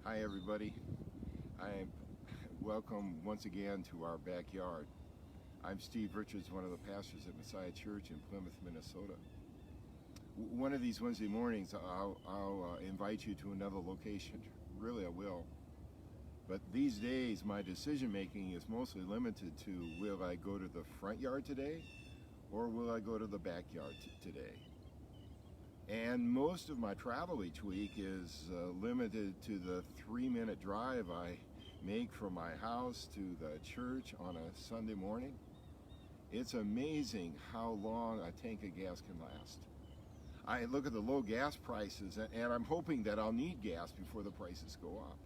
Hi everybody. I welcome once again to our backyard. I'm Steve Richards, one of the pastors at Messiah Church in Plymouth, Minnesota. One of these Wednesday mornings, I'll invite you to another location. Really, I will. But these days, my decision making is mostly limited to will I go to the front yard today or will I go to the backyard today? And most of my travel each week is limited to the 3-minute drive I make from my house to the church on a Sunday morning. It's amazing how long a tank of gas can last. I look at the low gas prices and I'm hoping that I'll need gas before the prices go up.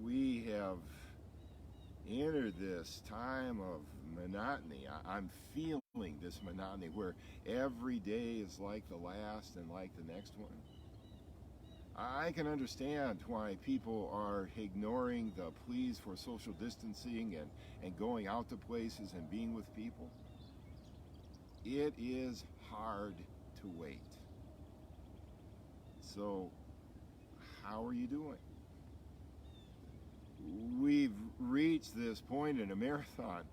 We have entered this time of monotony. I'm feeling this monotony where every day is like the last and like the next one. I can understand why people are ignoring the pleas for social distancing and going out to places and being with people. It is hard to wait. So, how are you doing? We've reached this point in a marathon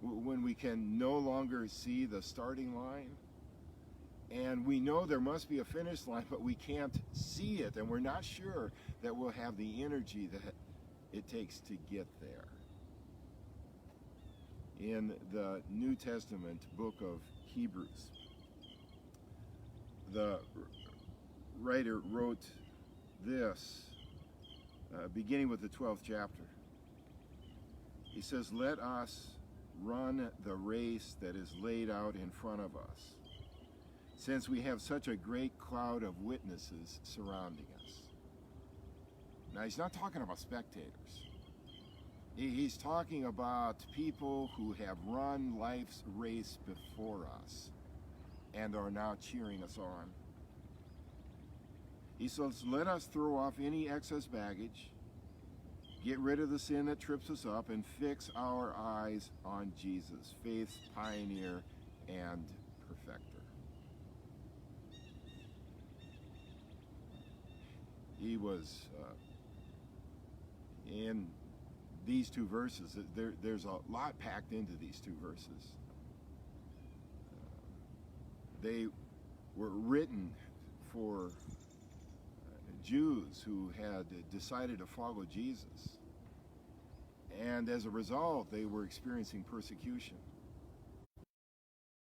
when we can no longer see the starting line. And we know there must be a finish line, but we can't see it. And we're not sure that we'll have the energy that it takes to get there. In the New Testament book of Hebrews, the writer wrote this, beginning with the 12th chapter. He says, "Let us run the race that is laid out in front of us, since we have such a great cloud of witnesses surrounding us." Now, he's not talking about spectators. He's talking about people who have run life's race before us and are now cheering us on. He says, "Let us throw off any excess baggage, get rid of the sin that trips us up, and fix our eyes on Jesus, faith's pioneer and perfecter." He was in these two verses. There's a lot packed into these two verses. They were written for Jews who had decided to follow Jesus. And as a result, they were experiencing persecution. In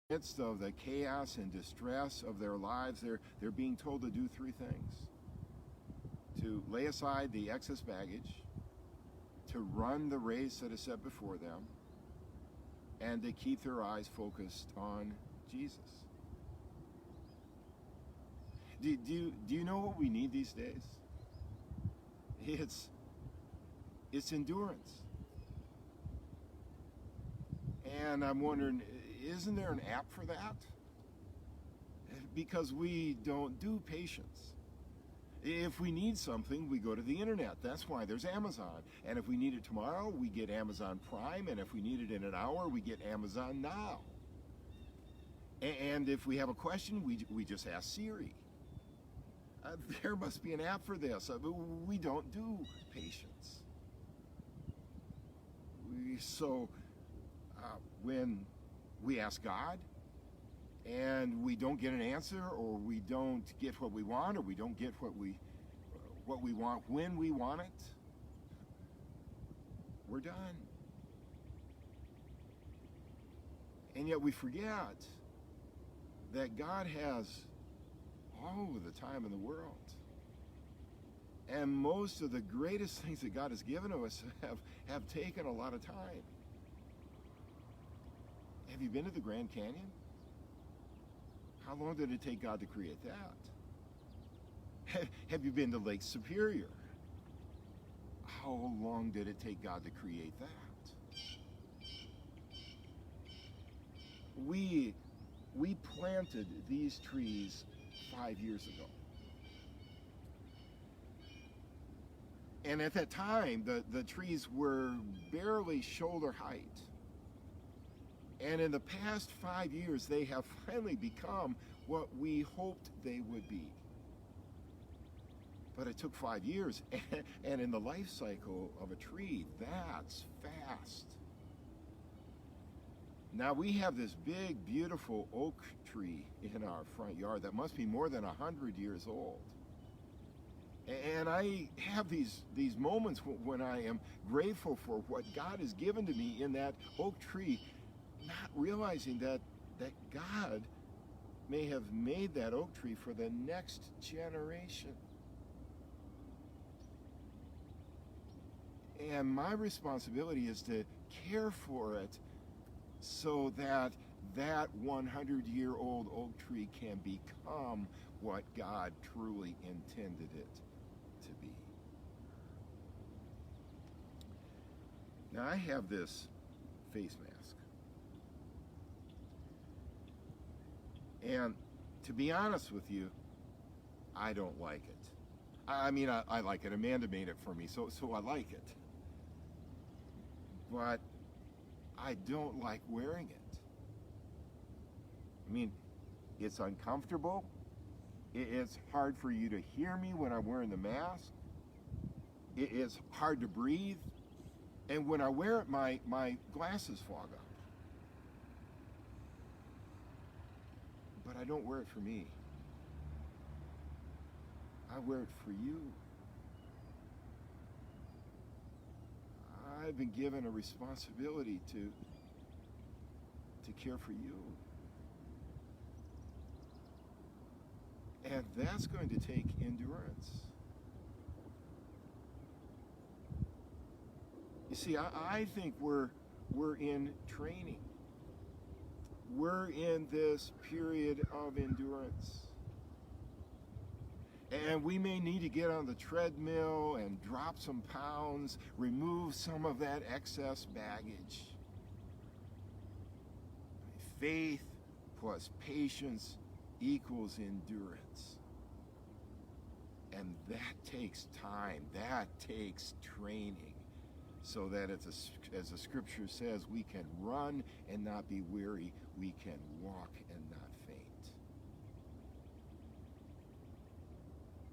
the midst of the chaos and distress of their lives, they're being told to do three things: to lay aside the excess baggage, to run the race that is set before them, and to keep their eyes focused on Jesus. Do you know what we need these days? It's endurance. And I'm wondering, isn't there an app for that? Because we don't do patience. If we need something, we go to the internet. That's why there's Amazon. And if we need it tomorrow, we get Amazon Prime. And if we need it in an hour, we get Amazon Now. And if we have a question, we just ask Siri. There must be an app for this. We don't do patience. So when we ask God and we don't get an answer, or we don't get what we want, or we don't get what we want when we want it, we're done. And yet we forget that God has all of the time in the world. And most of the greatest things that God has given to us have taken a lot of time. Have you been to the Grand Canyon? How long did it take God to create that? Have you been to Lake Superior? How long did it take God to create that? We planted these trees 5 years ago. And at that time, the trees were barely shoulder height. And in the past 5 years, they have finally become what we hoped they would be. But it took 5 years. And in the life cycle of a tree, that's fast. Now we have this big, beautiful oak tree in our front yard that must be more than 100 years old. And I have these moments when I am grateful for what God has given to me in that oak tree, not realizing that God may have made that oak tree for the next generation. And my responsibility is to care for it so that 100-year-old oak tree can become what God truly intended it to be. Now I have this face mask. And to be honest with you, I don't like it. I mean, I like it. Amanda made it for me, so I like it. But I don't like wearing it. I mean, it's uncomfortable. It's hard for you to hear me when I'm wearing the mask. It's hard to breathe. And when I wear it, my glasses fog up. But I don't wear it for me. I wear it for you. I've been given a responsibility to care for you. And that's going to take endurance. You see, I think we're in training. We're in this period of endurance. And we may need to get on the treadmill and drop some pounds, remove some of that excess baggage. Faith plus patience equals endurance. And that takes time, that takes training, so that as the scripture says, we can run and not be weary, we can walk and not faint.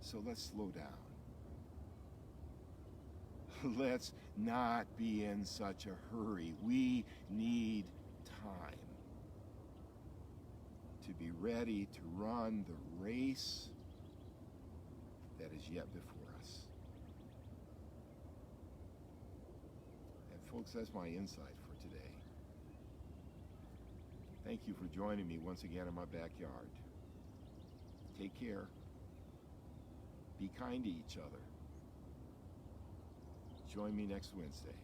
So let's slow down. Let's not be in such a hurry. We need time to be ready to run the race that is yet before us. And folks, that's my insight for today. Thank you for joining me once again in my backyard. Take care. Be kind to each other. Join me next Wednesday.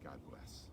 God bless.